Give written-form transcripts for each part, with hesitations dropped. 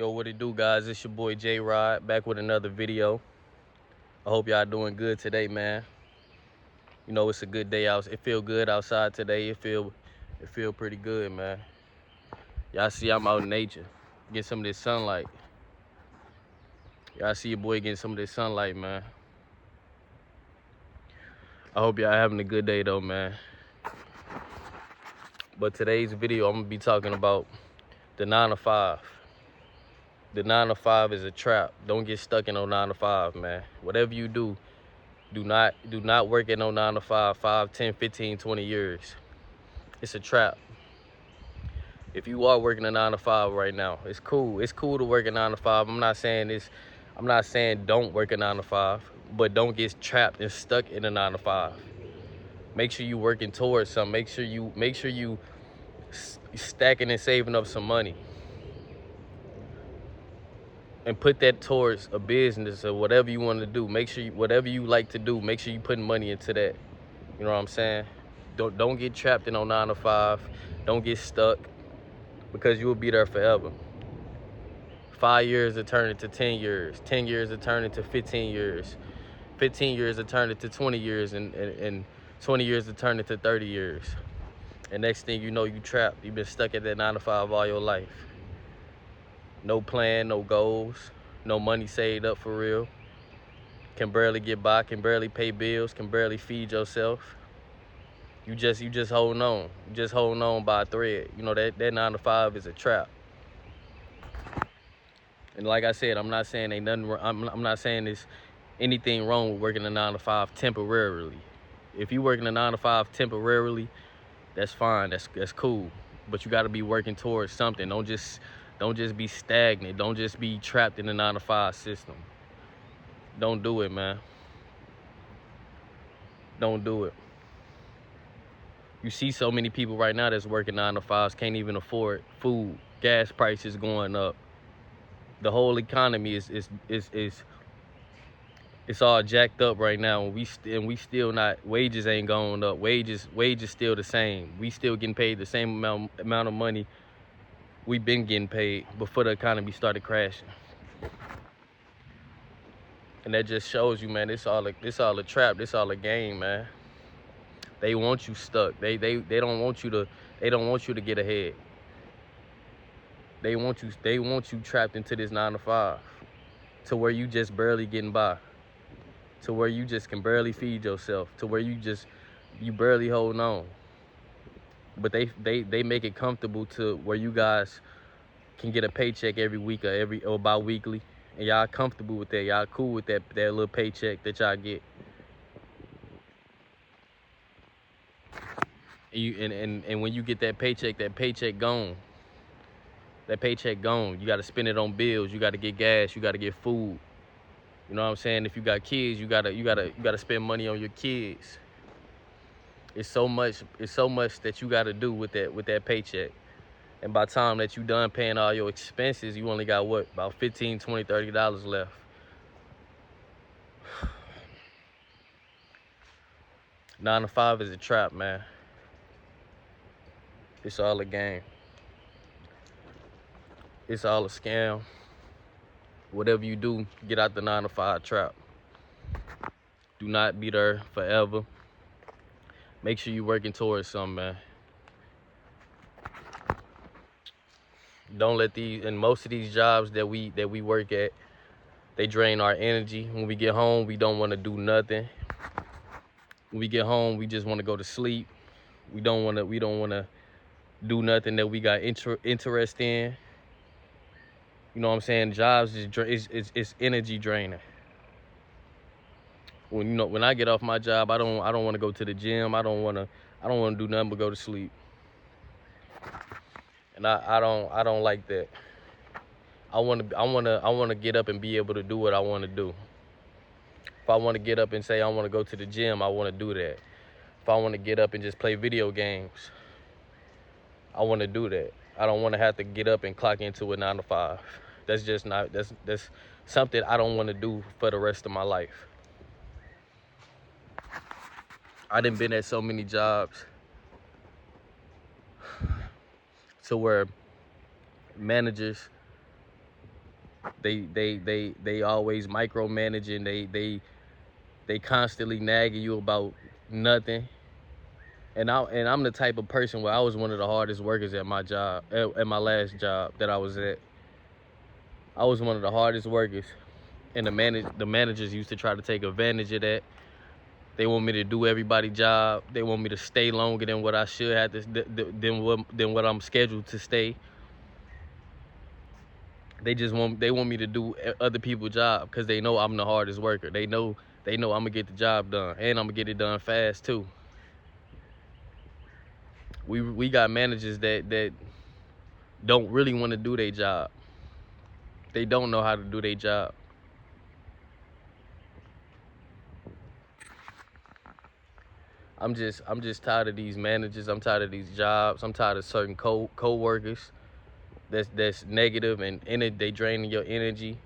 Yo, what it do, guys? It's your boy J Rod back with another video. I hope y'all doing good today, man. You know, it's a good day out. It feel good outside today. It feel pretty good, man. Y'all see I'm out in nature, get some of this sunlight. Y'all see your boy getting some of this sunlight, man. I hope y'all having a good day though, man. But today's video, I'm gonna be talking about the 9 to 5. The 9 to 5 is a trap. Don't get stuck in no 9 to 5, man. Whatever you do, do not work at no 9 to 5, 5, 10, 15, 20 years. It's a trap. If you are working a 9 to 5 right now, it's cool. It's cool to work a 9 to 5. I'm not saying don't work a 9 to 5, but don't get trapped and stuck in a 9 to 5. Make sure you working towards something. Make sure you stacking and saving up some money. And put that towards a business or whatever you want to do. Make sure whatever you like to do, make sure you putting money into that. You know what I'm saying? Don't get trapped in no 9 to 5. Don't get stuck, because you will be there forever. 5 years to turn into 10 years. 10 years to turn into 15 years. 15 years to turn into 20 years, and 20 years to turn into 30 years. And next thing you know, you trapped. You've been stuck at that 9 to 5 all your life. No plan, no goals, no money saved up for real. Can barely get by, can barely pay bills, can barely feed yourself. You just holding on. You just holding on by a thread. You know, that 9 to 5 is a trap. And like I said, I'm not saying ain't nothing. I'm not saying there's anything wrong with working a 9 to 5 temporarily. If you working a 9 to 5 temporarily, that's fine. That's cool. But you got to be working towards something. Don't just be stagnant. Don't just be trapped in the 9 to 5 system. Don't do it, man. Don't do it. You see so many people right now that's working 9 to 5s, can't even afford food. Gas prices going up. The whole economy is it's all jacked up right now. And we still not, wages ain't going up. Wages still the same. We still getting paid the same amount of money we've been getting paid before the economy started crashing. And that just shows you, man, this all a trap. This all a game, man. They want you stuck. They don't want you to get ahead. They want you trapped into this 9 to 5, to where you just barely getting by, to where you just can barely feed yourself, to where you barely holding on. But they make it comfortable to where you guys can get a paycheck every week or bi-weekly, and y'all comfortable with that. Y'all cool with that little paycheck that y'all get. And when you get that paycheck gone. That paycheck gone. You got to spend it on bills. You got to get gas. You got to get food. You know what I'm saying? If you got kids, you gotta spend money on your kids. It's so much that you got to do with that paycheck. And by the time that you done paying all your expenses, you only got what, about $15, $20, $30 left. 9 to 5 is a trap, man. It's all a game. It's all a scam. Whatever you do, get out the 9 to 5 trap. Do not be there forever. Make sure you're working towards something, man. Don't let most of these jobs that we work at, they drain our energy. When we get home, we don't want to do nothing. When we get home, we just want to go to sleep. We don't want to do nothing that we got interest in. You know what I'm saying? Jobs is energy draining. When I get off my job, I don't want to go to the gym. I don't want to do nothing but go to sleep. And I don't like that. I want to get up and be able to do what I want to do. If I want to get up and say I want to go to the gym, I want to do that. If I want to get up and just play video games, I want to do that. I don't want to have to get up and clock into a 9 to 5. That's just not, that's something I don't want to do for the rest of my life. I done been at so many jobs to where managers They always micromanaging. They constantly nagging you about nothing. And I'm the type of person where I was one of the hardest workers at my job, at my last job that I was at. I was one of the hardest workers, and the managers used to try to take advantage of that. They want me to do everybody's job. They want me to stay longer than what I should have to, than what I'm scheduled to stay. They want me to do other people's job because they know I'm the hardest worker. They know I'm gonna get the job done, and I'm gonna get it done fast too. We got managers that don't really want to do their job. They don't know how to do their job. I'm just tired of these managers. I'm tired of these jobs. I'm tired of certain co-workers that's negative and they draining your energy.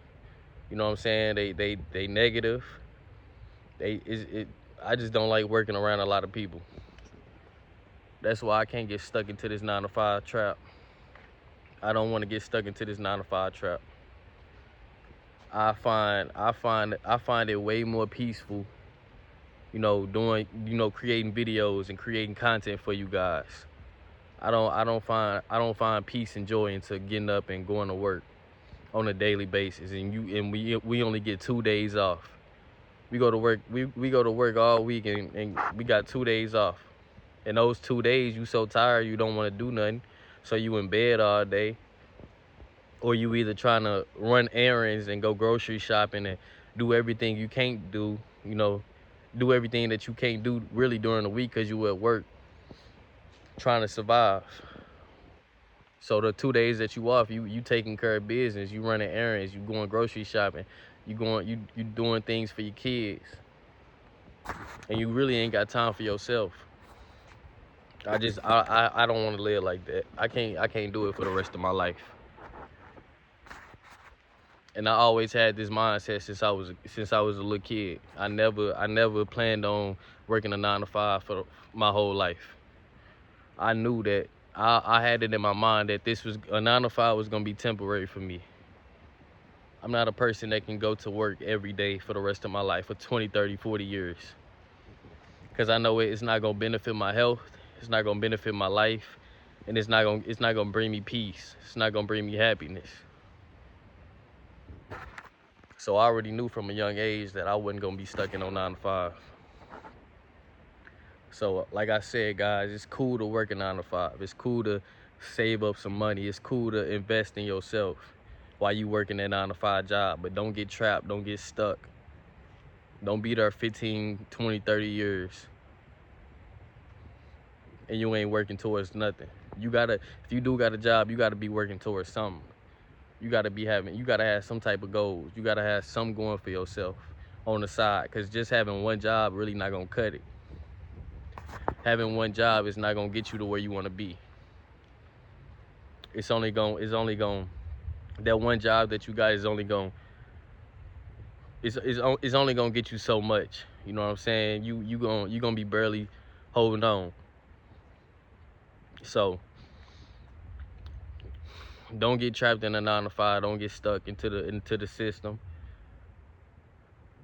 You know what I'm saying? They negative. I just don't like working around a lot of people. That's why I can't get stuck into this 9 to 5 trap. I don't want to get stuck into this 9 to 5 trap. I find it way more peaceful, creating videos and creating content for you guys. I don't find peace and joy into getting up and going to work on a daily basis, and we only get 2 days off. We go to work all week, and we got 2 days off. And those 2 days you so tired you don't want to do nothing, so you in bed all day, or you either trying to run errands and go grocery shopping and do everything you can't do, do everything that you can't do really during the week because you at work trying to survive. So the 2 days that you off, you taking care of business, you running errands, you going grocery shopping, you doing things for your kids, and you really ain't got time for yourself. I don't want to live like that. I can't do it for the rest of my life. And I always had this mindset since I was a little kid. I never planned on working a 9 to 5 for my whole life. I knew that I had it in my mind that this was a 9 to 5 was gonna be temporary for me. I'm not a person that can go to work every day for the rest of my life for 20, 30, 40 years. Because I know it's not gonna benefit my health, it's not gonna benefit my life, and it's not gonna bring me peace. It's not gonna bring me happiness. So I already knew from a young age that I wasn't gonna be stuck in no 9 to 5. So like I said, guys, it's cool to work a 9 to 5. It's cool to save up some money. It's cool to invest in yourself while you working that 9 to 5 job. But don't get trapped, don't get stuck. Don't be there 15, 20, 30 years and you ain't working towards nothing. If you do got a job, you gotta be working towards something. You gotta have some type of goals. You gotta have something going for yourself on the side, because just having one job really not gonna cut it. Having one job is not gonna get you to where you wanna be. That one job that you got is only gonna get you so much. You know what I'm saying? You gonna be barely holding on. So don't get trapped in a 9 to 5. Don't get stuck into the system.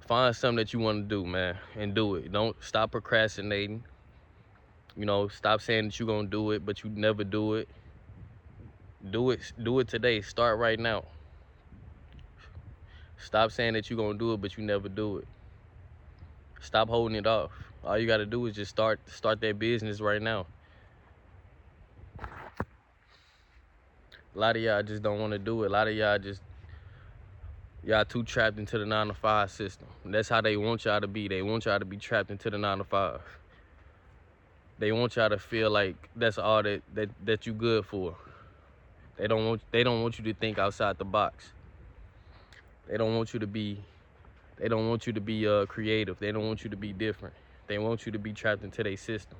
Find something that you want to do, man, and do it. Don't stop procrastinating. Stop saying that you're gonna do it, but you never do it. Do it today. Start right now. Stop saying that you're gonna do it, but you never do it. Stop holding it off. All you gotta do is just start that business right now. A lot of y'all just don't want to do it. A lot of y'all too trapped into the 9 to 5 system. And that's how they want y'all to be. They want y'all to be trapped into the 9 to 5. They want y'all to feel like that's all that you good for. They don't want you to think outside the box. They don't want you to be creative. They don't want you to be different. They want you to be trapped into their system.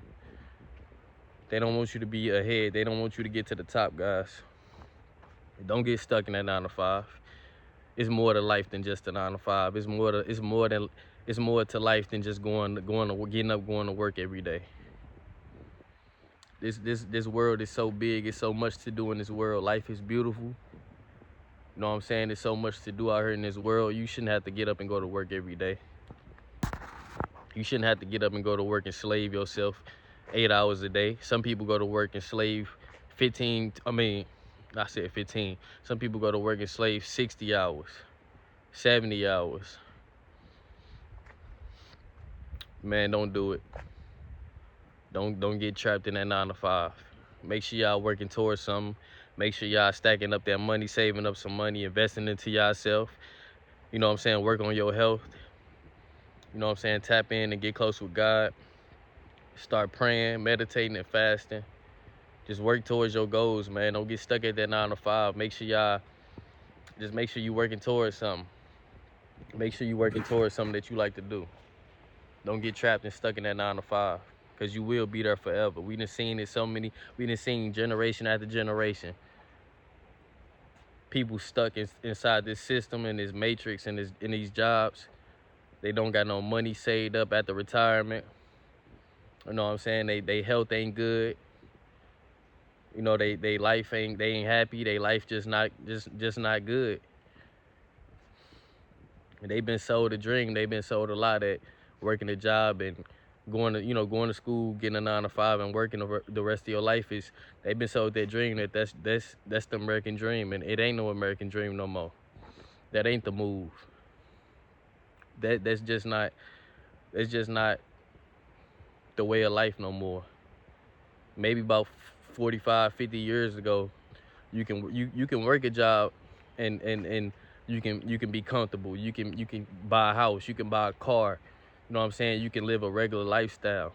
They don't want you to be ahead. They don't want you to get to the top, guys. Don't get stuck in that 9 to 5. It's more to life than just a 9 to 5. It's more to life than just getting up, going to work every day. This world is so big. It's so much to do in this world. Life is beautiful. You know what I'm saying? There's so much to do out here in this world. You shouldn't have to get up and go to work every day. You shouldn't have to get up and go to work and slave yourself 8 hours a day. Some people go to work and slave 15, I said 15. Some people go to work and slave 60 hours, 70 hours. Man, don't do it. Don't get trapped in that 9 to 5. Make sure y'all working towards something. Make sure y'all stacking up that money, saving up some money, investing into yourself. You know what I'm saying? Work on your health. You know what I'm saying? Tap in and get close with God. Start praying, meditating, and fasting. Just work towards your goals, man. Don't get stuck at that 9 to 5. Make sure you working towards something. Make sure you working towards something that you like to do. Don't get trapped and stuck in that 9 to 5, because you will be there forever. We done seen it we done seen generation after generation. People stuck inside this system and this matrix and in these jobs. They don't got no money saved up after retirement. You know what I'm saying? They health ain't good. You know, they life ain't, they ain't happy. They life just not good. And they've been sold a dream. They've been sold a lot at working a job and going to school, getting a 9 to 5 and working the rest of your life. They've been sold that dream that's the American dream, and it ain't no American dream no more. That ain't the move. That's just not the way of life no more. Maybe about 45, 50 years ago, you can work a job and you can be comfortable. You can buy a house, you can buy a car. You know what I'm saying? You can live a regular lifestyle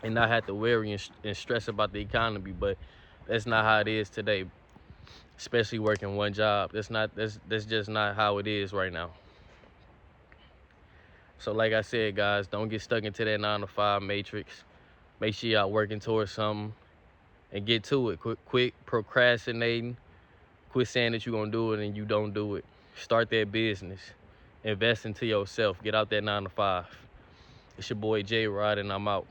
and not have to worry and stress about the economy. But that's not how it is today, especially working one job. That's just not how it is right now. So like I said, guys, don't get stuck into that 9 to 5 matrix. Make sure y'all working towards something and get to it. Quit procrastinating. Quit saying that you're gonna do it and you don't do it. Start that business. Invest into yourself. Get out that 9 to 5. It's your boy J Rod, and I'm out.